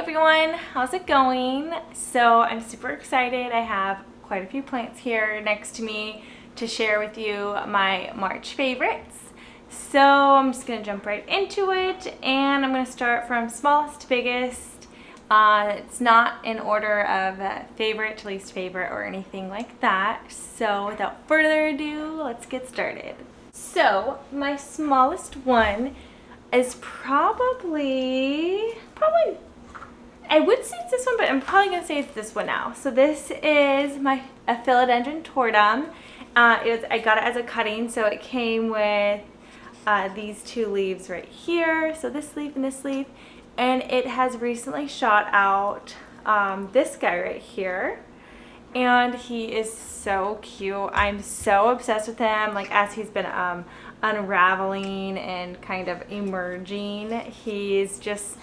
everyone, how's it going? So I'm super excited. I have quite a few plants here next to me to share with you my March favorites. So I'm just gonna jump right into it, and I'm gonna start from smallest to biggest. It's not in order of favorite to least favorite or anything like that. So without further ado, let's get started. So my smallest one is probably I would say it's this one, but I'm probably gonna say it's this one now. So this is a Philodendron Tortum. I got it as a cutting, so it came with these two leaves right here. So this leaf and this leaf, and it has recently shot out this guy right here, and he is so cute. I'm so obsessed with him. Like, as he's been unraveling and kind of emerging, he's just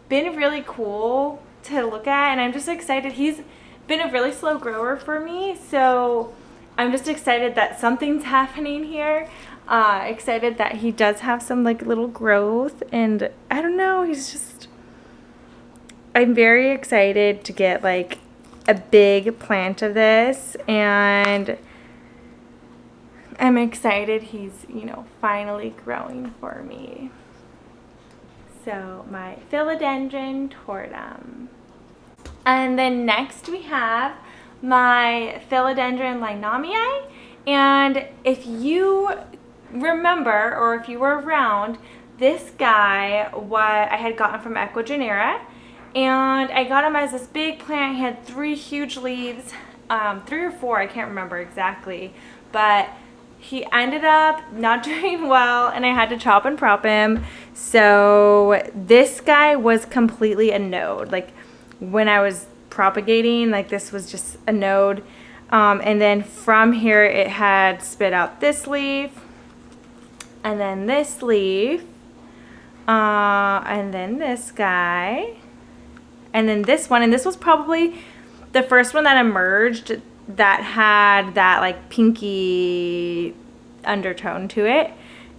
been really cool to look at, and I'm just excited. He's been a really slow grower for me, so I'm just excited that something's happening here. Excited that he does have some like little growth, and I don't know, I'm very excited to get like a big plant of this, and I'm excited he's, finally growing for me. So my Philodendron Tortum. And then next we have my Philodendron Lynamii. And if you remember, or if you were around, this guy, I had gotten from Ecuagenera, and I got him as this big plant. He had 3 huge leaves, 3 or 4, I can't remember exactly, but he ended up not doing well, and I had to chop and prop him. So this guy was completely a node. Like, when I was propagating, like, this was just a node. And then from here it had spit out this leaf, and then this leaf, and then this guy, and then this one. And this was probably the first one that emerged that had that like pinky undertone to it.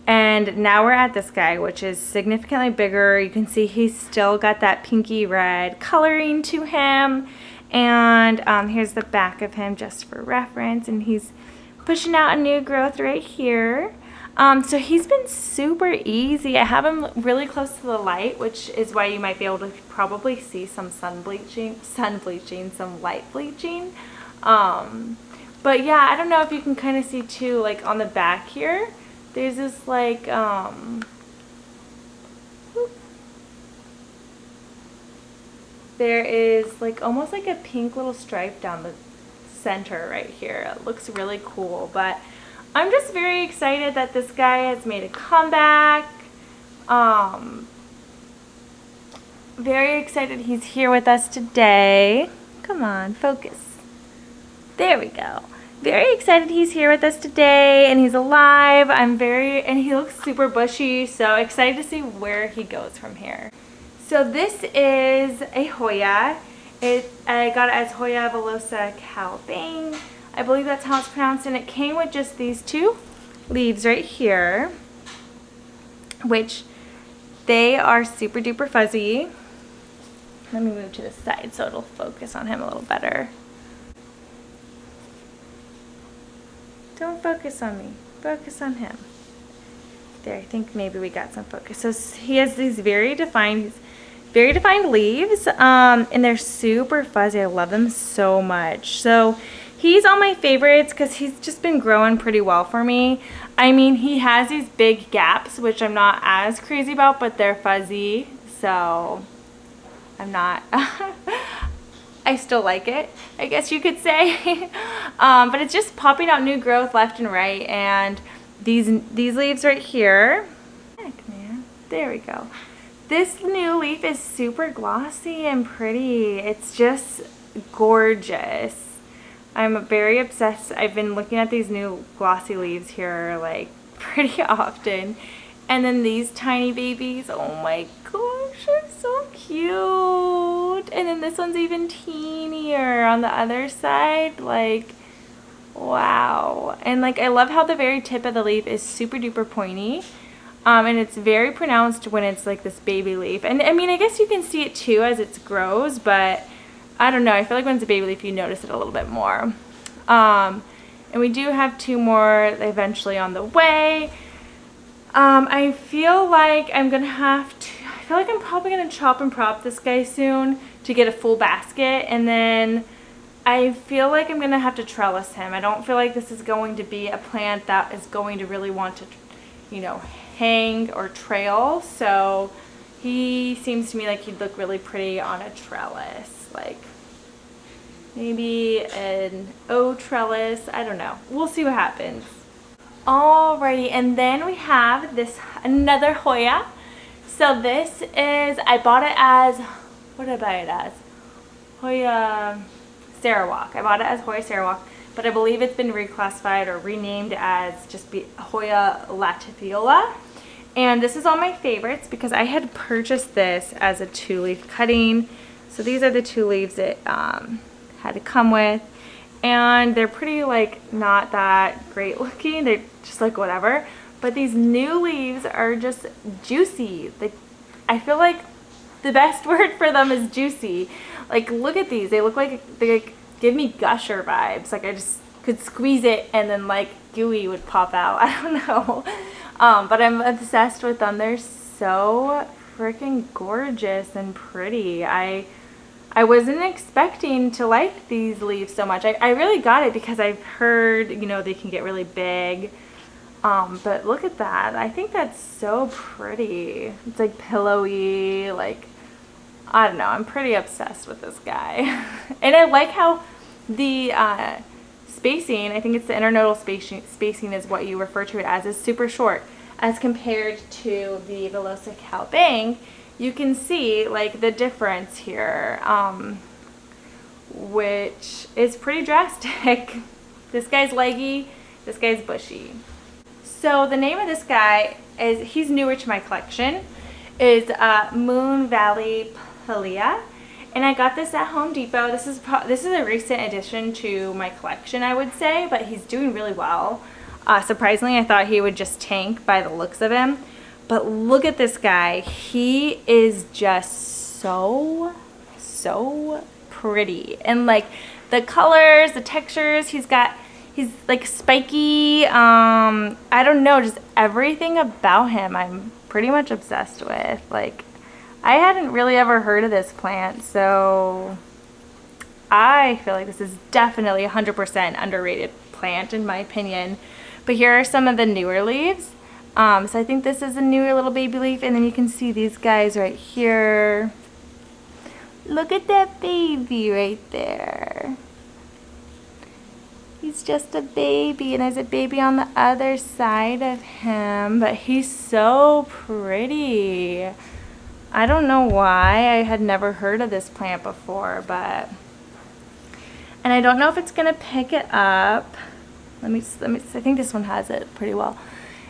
And now we're at this guy, which is significantly bigger. You can see he's still got that pinky red coloring to him. And here's the back of him just for reference, and he's pushing out a new growth right here. So he's been super easy. I have him really close to the light, which is why you might be able to probably see some some light bleaching. But yeah, I don't know if you can kind of see too, like on the back here, there's this like, there is like almost like a pink little stripe down the center right here. It looks really cool, but I'm just very excited that this guy has made a comeback. Very excited he's here with us today. Come on, focus. There we go. Very excited he's here with us today, and he's alive. And he looks super bushy, so excited to see where he goes from here. So this is a Hoya. I got it as Hoya Villosa Calbang. I believe that's how it's pronounced, and it came with just these 2 leaves right here, which they are super duper fuzzy. Let me move to the side so it'll focus on him a little better. Don't focus on me, focus on him. There, I think maybe we got some focus. So he has these very defined leaves, and they're super fuzzy. I love them so much. So he's on my favorites because he's just been growing pretty well for me. I mean, he has these big gaps, which I'm not as crazy about, but they're fuzzy, so I'm not I still like it, I guess you could say. But it's just popping out new growth left and right, and these leaves right here. Heck, man. There we go. This new leaf is super glossy and pretty. It's just gorgeous. I'm very obsessed. I've been looking at these new glossy leaves here like pretty often. And then these tiny babies, oh my gosh, they're so cute. And then this one's even teenier on the other side, like, wow. And like, I love how the very tip of the leaf is super duper pointy. And it's very pronounced when it's like this baby leaf. And I mean, I guess you can see it too as it grows, but I don't know. I feel like when it's a baby leaf, you notice it a little bit more. And we do have 2 more eventually on the way. I feel like I'm gonna have to, I feel like I'm probably gonna chop and prop this guy soon to get a full basket, and then I feel like I'm gonna have to trellis him. I don't feel like this is going to be a plant that is going to really want to, you know, hang or trail, so he seems to me like he'd look really pretty on a trellis, like maybe an O trellis, I don't know. We'll see what happens. Alrighty, and then we have this another Hoya. So this is, I bought it as, what did I buy it as? Hoya Sarawak. I bought it as Hoya Sarawak, but I believe it's been reclassified or renamed as just Hoya Latifolia. And this is all my favorites because I had purchased this as a 2-leaf cutting. So these are the 2 leaves it had to come with. And they're pretty, like, not that great looking. They're just like whatever. But these new leaves are just juicy. I feel like the best word for them is juicy. Like, look at these. They look like, they like, give me gusher vibes. Like, I just could squeeze it and then, like, gooey would pop out. I don't know. But I'm obsessed with them. They're so freaking gorgeous and pretty. I wasn't expecting to like these leaves so much. I really got it because I've heard, you know, they can get really big. But look at that. I think that's so pretty. It's like pillowy, like, I don't know. I'm pretty obsessed with this guy. And I like how the spacing, I think it's the internodal spacing is what you refer to it as, is super short as compared to the Villosa Bang. You can see like the difference here, which is pretty drastic. This guy's leggy, this guy's bushy. So the name of this guy is, he's newer to my collection, is Moon Valley Pilea. And I got this at Home Depot. This is a recent addition to my collection, I would say, but he's doing really well. Surprisingly, I thought he would just tank by the looks of him. But look at this guy. He is just so pretty. And like the colors, the textures, he's like spiky. I don't know, just everything about him I'm pretty much obsessed with. Like, I hadn't really ever heard of this plant, so I feel like this is definitely 100% underrated plant in my opinion. But here are some of the newer leaves. So I think this is a newer little baby leaf, and then you can see these guys right here. Look at that baby right there. He's just a baby, and there's a baby on the other side of him, but he's so pretty. I don't know why. I had never heard of this plant before, but, and I don't know if it's gonna pick it up. Let me, I think this one has it pretty well.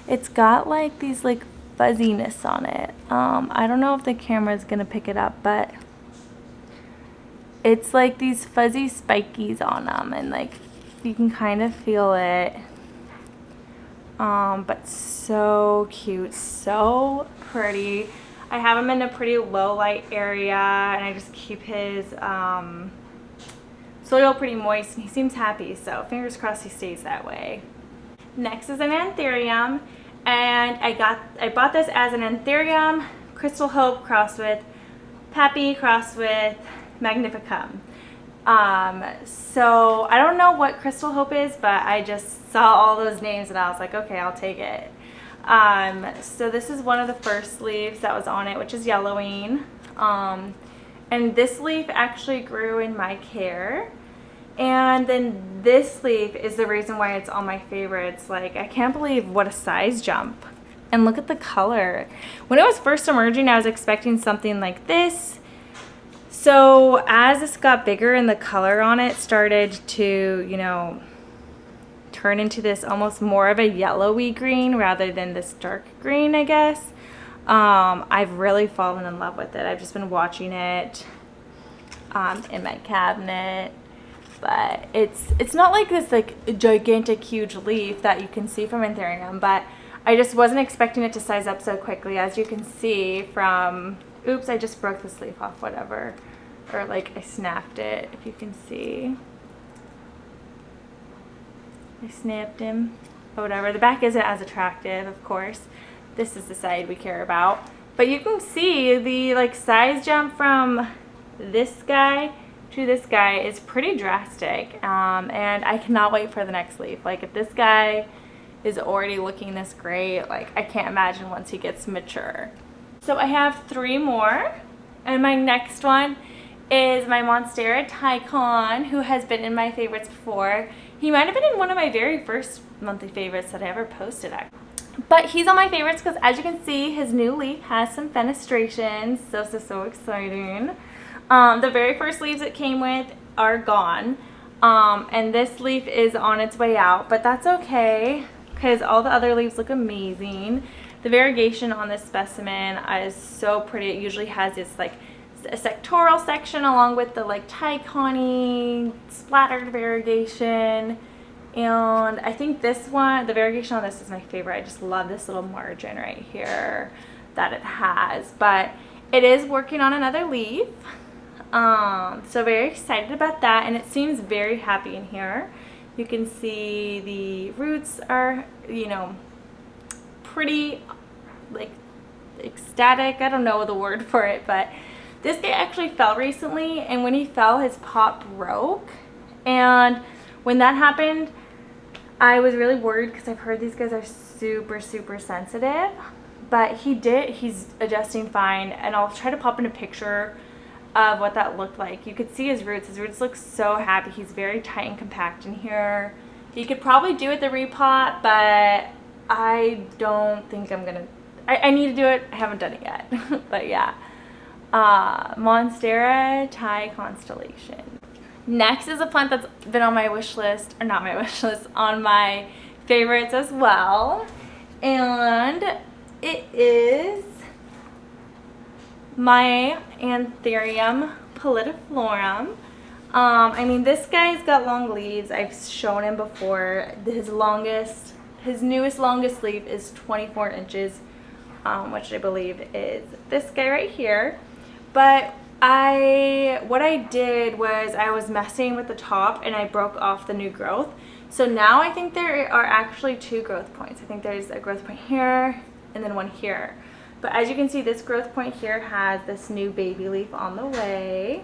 It's got like these like fuzziness on it. I don't know if the camera is gonna pick it up, but it's like these fuzzy spikies on them, and like you can kind of feel it. But so cute, so pretty. I have him in a pretty low light area, and I just keep his soil pretty moist, and he seems happy, so fingers crossed he stays that way. Next is an Anthurium, and I bought this as an Anthurium Crystal Hope crossed with Papi crossed with Magnificum. So I don't know what Crystal Hope is, but I just saw all those names and I was like, okay, I'll take it. So this is one of the first leaves that was on it, which is yellowing. And this leaf actually grew in my care. And then this leaf is the reason why it's on my favorites. Like, I can't believe what a size jump. And look at the color. When it was first emerging, I was expecting something like this. So as this got bigger and the color on it started to, you know, turn into this almost more of a yellowy green rather than this dark green, I guess. I've really fallen in love with it. I've just been watching it in my cabinet. But it's not like this like gigantic huge leaf that you can see from Anthurium, but I just wasn't expecting it to size up so quickly, as you can see from, oops, I just broke this leaf off, whatever. Or like I snapped it, if you can see. I snapped him, or whatever. The back isn't as attractive, of course. This is the side we care about. But you can see the like size jump from this guy to this guy is pretty drastic. And I cannot wait for the next leaf. Like if this guy is already looking this great, like I can't imagine once he gets mature. So I have 3 more, and my next one is my Monstera Thai Con, who has been in my favorites before. He might have been in one of my very first monthly favorites that I ever posted at. But he's on my favorites because, as you can see, his new leaf has some fenestrations. So exciting. The very first leaves it came with are gone. And this leaf is on its way out, but that's okay because all the other leaves look amazing. The variegation on this specimen is so pretty. It usually has this like a sectoral section along with the like Thai Con-y splattered variegation. And I think this one, the variegation on this is my favorite. I just love this little margin right here that it has. But it is working on another leaf. So very excited about that, and it seems very happy in here. You can see the roots are, you know, pretty like ecstatic. I don't know the word for it, but this guy actually fell recently, and when he fell, his pot broke. And when that happened, I was really worried because I've heard these guys are super sensitive. But he's adjusting fine, and I'll try to pop in a picture of what that looked like. You could see his roots. His roots look so happy. He's very tight and compact in here. He could probably do it the repot, but I don't think I'm gonna. I need to do it. I haven't done it yet. But yeah. Monstera Thai Constellation. Next is a plant that's been on my wish list, or not my wish list, on my favorites as well. And it is my Anthurium Pallidiflorum. I mean, this guy's got long leaves. I've shown him before. His newest longest leaf is 24 inches, which I believe is this guy right here. But what I did was I was messing with the top and I broke off the new growth. So now I think there are actually 2 growth points. I think there's a growth point here and then one here. But as you can see, this growth point here has this new baby leaf on the way,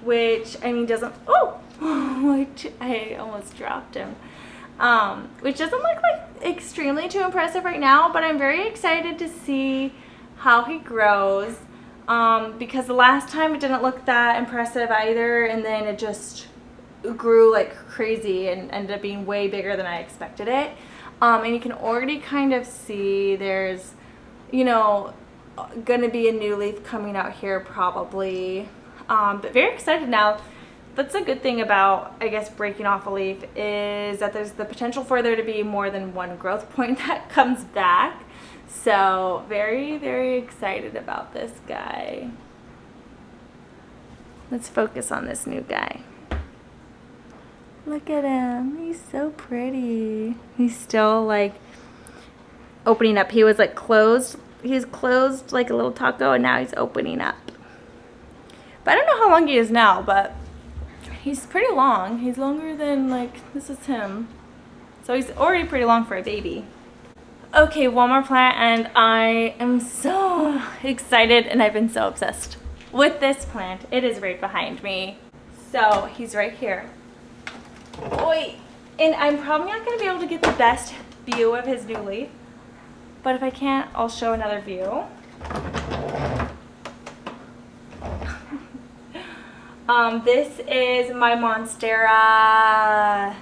which, I mean, doesn't, oh, I almost dropped him. Which doesn't look like extremely too impressive right now, but I'm very excited to see how he grows, because the last time it didn't look that impressive either, and then it just grew like crazy and ended up being way bigger than I expected it. And you can already kind of see there's, you know, gonna be a new leaf coming out here probably. But very excited now. That's a good thing about, I guess, breaking off a leaf, is that there's the potential for there to be more than one growth point that comes back. So very excited about this guy. Let's focus on this new guy. Look at him, he's so pretty. He's still like opening up. He was like closed. He's closed like a little taco, and now he's opening up. But I don't know how long he is now, but he's pretty long. He's longer than, like, this is him. So he's already pretty long for a baby. Okay, one more plant, and I am so excited, and I've been so obsessed with this plant. It is right behind me. So he's right here. Oi! And I'm probably not going to be able to get the best view of his new leaf, but if I can't, I'll show another view. This is my Monstera,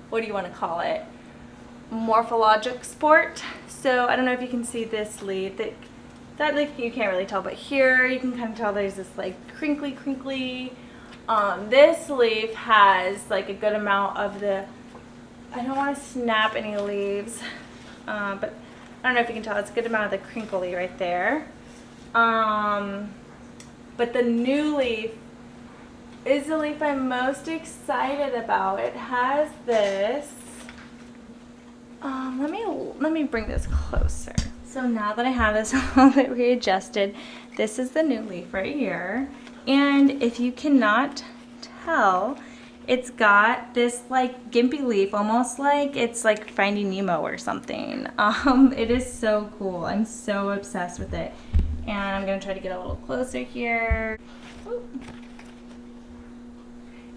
what do you want to call it? Morphologic sport. So I don't know if you can see this leaf. That leaf you can't really tell, but here you can kind of tell there's this like crinkly. This leaf has like a good amount of the, I don't want to snap any leaves, but I don't know if you can tell, it's a good amount of the crinkly right there. But the new leaf is the leaf I'm most excited about. It has this Let me bring this closer. So now that I have this a little bit readjusted, this is the new leaf right here. And if you cannot tell, it's got this like gimpy leaf, almost like it's like Finding Nemo or something. It is so cool. I'm so obsessed with it. And I'm gonna try to get a little closer here. Ooh.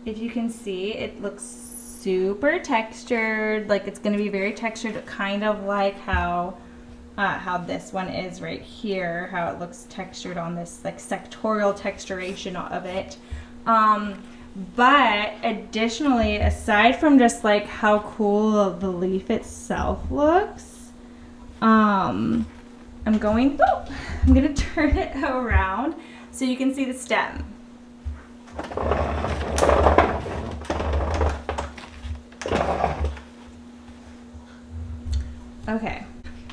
If you can see, it looks super textured. Like it's gonna be very textured, kind of like how this one is right here, how it looks textured on this like sectorial texturation of it. But additionally, aside from just like how cool the leaf itself looks, I'm gonna turn it around so you can see the stem. Okay,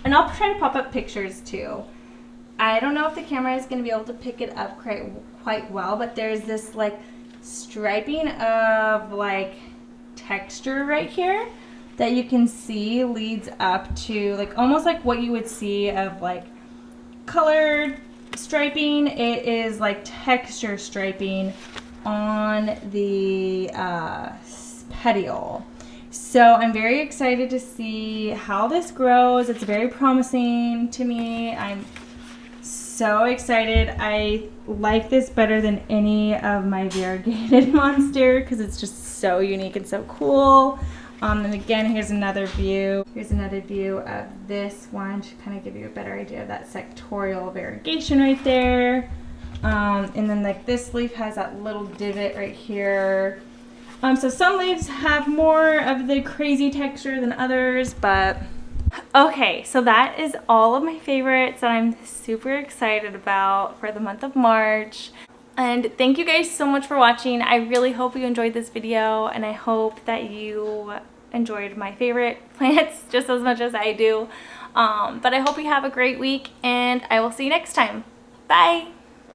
and I'll try to pop up pictures too. I don't know if the camera is going to be able to pick it up quite well, but there's this like striping of like texture right here that you can see leads up to like almost like what you would see of like colored striping. It is like texture striping on the petiole. So I'm very excited to see how this grows. It's very promising to me. I'm so excited. I like this better than any of my variegated Monstera because it's just so unique and so cool. And again, here's another view. Here's another view of this one to kind of give you a better idea of that sectorial variegation right there. And then like this leaf has that little divot right here. So some leaves have more of the crazy texture than others, but okay, so that is all of my favorites that I'm super excited about for the month of March. And thank you guys so much for watching. I really hope you enjoyed this video, and I hope that you enjoyed my favorite plants just as much as I do. But I hope you have a great week, and I will see you next time. Bye!